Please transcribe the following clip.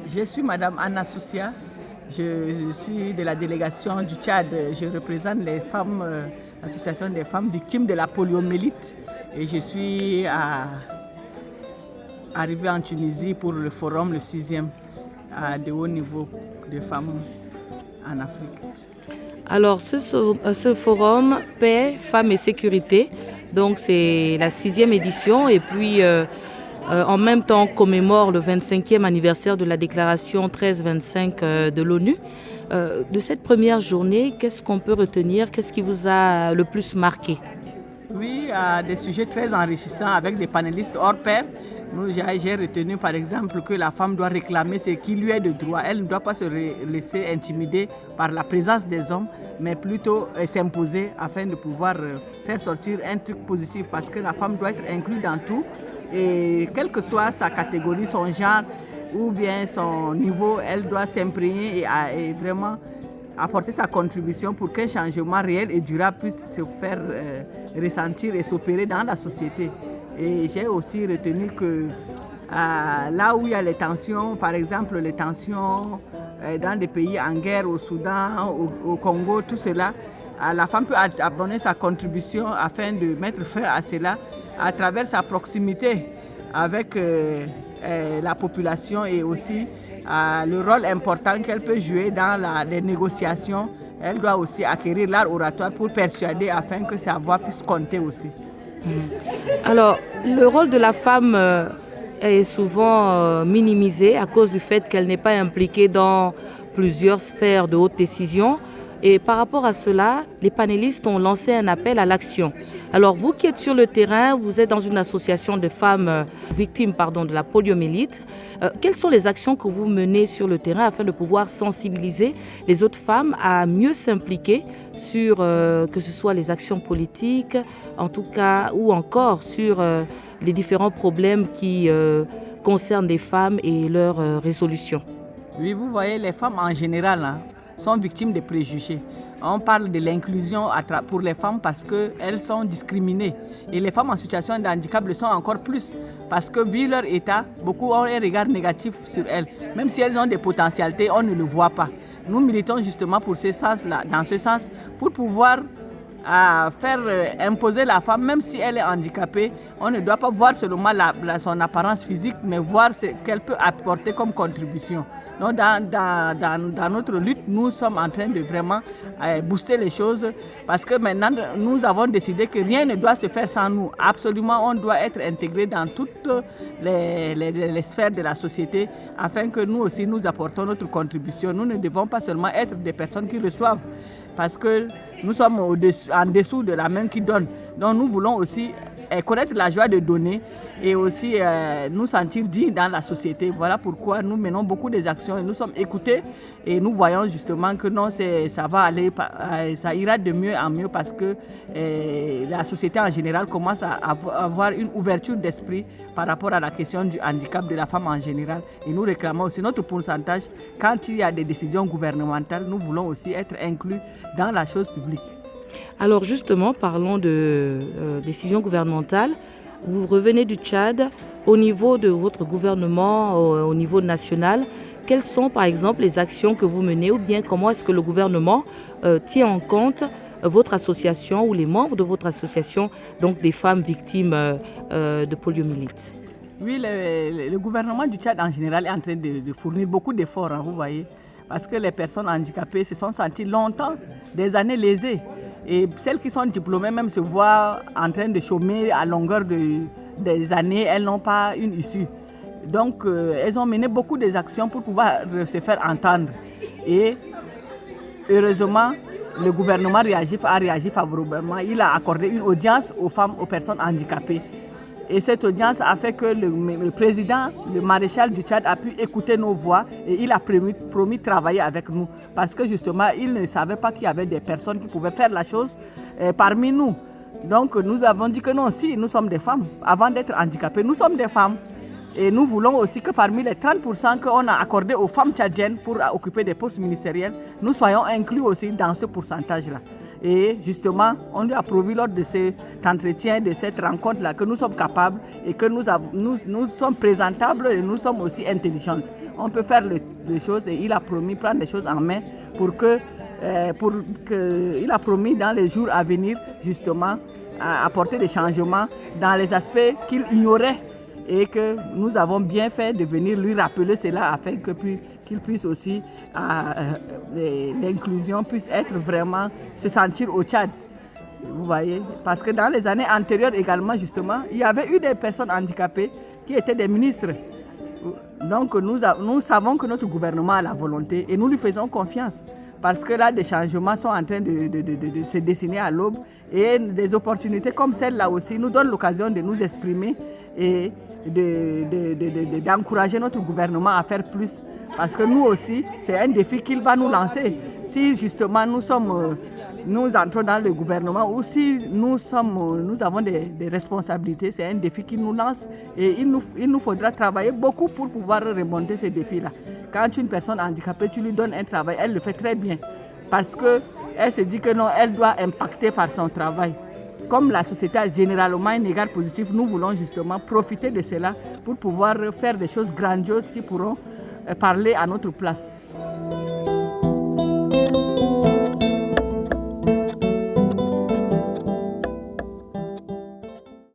Je suis Madame Anna Soussia, je suis de la délégation du Tchad. Je représente les femmes, l'association des femmes victimes de la poliomyélite. Et je suis arrivée en Tunisie pour le forum, le 6e, de haut niveau des femmes en Afrique. Alors, ce forum Paix, Femmes et Sécurité, donc c'est la 6e édition et puis en même temps on commémore le 25e anniversaire de la déclaration 1325 de l'ONU. De cette première journée, qu'est-ce qu'on peut retenir? Qu'est-ce qui vous a le plus marqué? Oui, des sujets très enrichissants avec des panélistes hors pair. J'ai retenu par exemple que la femme doit réclamer ce qui lui est de droit. Elle ne doit pas se laisser intimider par la présence des hommes, mais plutôt s'imposer afin de pouvoir faire sortir un truc positif parce que la femme doit être inclue dans tout. Et quelle que soit sa catégorie, son genre ou bien son niveau, elle doit s'imprégner et vraiment apporter sa contribution pour qu'un changement réel et durable puisse se faire ressentir et s'opérer dans la société. Et j'ai aussi retenu que là où il y a les tensions, par exemple les tensions dans des pays en guerre, au Soudan, au Congo, tout cela, la femme peut abonner sa contribution afin de mettre fin à cela à travers sa proximité avec la population et aussi le rôle important qu'elle peut jouer dans les négociations. Elle doit aussi acquérir l'art oratoire pour persuader afin que sa voix puisse compter aussi. Alors, le rôle de la femme est souvent minimisé à cause du fait qu'elle n'est pas impliquée dans plusieurs sphères de haute décision. Et par rapport à cela, les panélistes ont lancé un appel à l'action. Alors vous qui êtes sur le terrain, vous êtes dans une association de femmes victimes de la poliomyélite. Quelles sont les actions que vous menez sur le terrain afin de pouvoir sensibiliser les autres femmes à mieux s'impliquer sur que ce soit les actions politiques, en tout cas, ou encore sur les différents problèmes qui concernent les femmes et leurs résolutions? Oui, vous voyez, les femmes en général sont victimes de préjugés. On parle de l'inclusion pour les femmes parce qu'elles sont discriminées. Et les femmes en situation de handicap le sont encore plus parce que vu leur état, beaucoup ont un regard négatif sur elles. Même si elles ont des potentialités, on ne le voit pas. Nous militons justement pour ce sens-là, dans ce sens, pour pouvoir faire imposer la femme, même si elle est handicapée, on ne doit pas voir seulement son apparence physique, mais voir ce qu'elle peut apporter comme contribution. Donc dans notre lutte, nous sommes en train de vraiment booster les choses parce que maintenant, nous avons décidé que rien ne doit se faire sans nous. Absolument, on doit être intégré dans toutes les sphères de la société afin que nous aussi, nous apportons notre contribution. Nous ne devons pas seulement être des personnes qui reçoivent parce que nous sommes en dessous de la main qui donne. Donc nous voulons aussi connaître la joie de donner et aussi nous sentir dignes dans la société. Voilà pourquoi nous menons beaucoup des actions et nous sommes écoutés et nous voyons justement que non, ça va aller, ça ira de mieux en mieux parce que la société en général commence à avoir une ouverture d'esprit par rapport à la question du handicap de la femme en général. Et nous réclamons aussi notre pourcentage. Quand il y a des décisions gouvernementales, nous voulons aussi être inclus dans la chose publique. Alors justement, parlons de décisions gouvernementales. Vous revenez du Tchad. Au niveau de votre gouvernement, au niveau national, quelles sont par exemple les actions que vous menez ou bien comment est-ce que le gouvernement tient en compte votre association ou les membres de votre association, donc des femmes victimes de poliomyélite? Oui, le gouvernement du Tchad en général est en train de fournir beaucoup d'efforts, vous voyez, parce que les personnes handicapées se sont senties longtemps, des années lésées. Et celles qui sont diplômées même se voient en train de chômer à longueur des années, elles n'ont pas une issue. Donc elles ont mené beaucoup d'actions pour pouvoir se faire entendre. Et heureusement, le gouvernement a réagi favorablement. Il a accordé une audience aux femmes, aux personnes handicapées. Et cette audience a fait que le président, le maréchal du Tchad a pu écouter nos voix et il a promis de travailler avec nous. Parce que justement, il ne savait pas qu'il y avait des personnes qui pouvaient faire la chose parmi nous. Donc nous avons dit que non, si nous sommes des femmes, avant d'être handicapées, nous sommes des femmes. Et nous voulons aussi que parmi les 30% qu'on a accordés aux femmes tchadiennes pour occuper des postes ministériels, nous soyons inclus aussi dans ce pourcentage-là. Et justement, on lui a prouvé lors de cet entretien, de cette rencontre-là, que nous sommes capables et que nous sommes présentables et nous sommes aussi intelligentes. On peut faire les choses et il a promis de prendre les choses en main il a promis dans les jours à venir, justement, à apporter des changements dans les aspects qu'il ignorait et que nous avons bien fait de venir lui rappeler cela afin qu'il puisse aussi, l'inclusion puisse être vraiment, se sentir au Tchad. Vous voyez, parce que dans les années antérieures également, justement, il y avait eu des personnes handicapées qui étaient des ministres. Donc nous savons que notre gouvernement a la volonté et nous lui faisons confiance. Parce que là, des changements sont en train de se dessiner à l'aube et des opportunités comme celle-là aussi nous donnent l'occasion de nous exprimer et d'encourager notre gouvernement à faire plus. Parce que nous aussi, c'est un défi qu'il va nous lancer. Si justement nous entrons dans le gouvernement ou si nous avons des responsabilités, c'est un défi qu'il nous lance et il nous faudra travailler beaucoup pour pouvoir remonter ces défis-là. Quand une personne handicapée, tu lui donnes un travail, elle le fait très bien parce qu'elle se dit que non, elle doit impacter par son travail. Comme la société a généralement un égard positif, nous voulons justement profiter de cela pour pouvoir faire des choses grandioses qui pourront parler à notre place.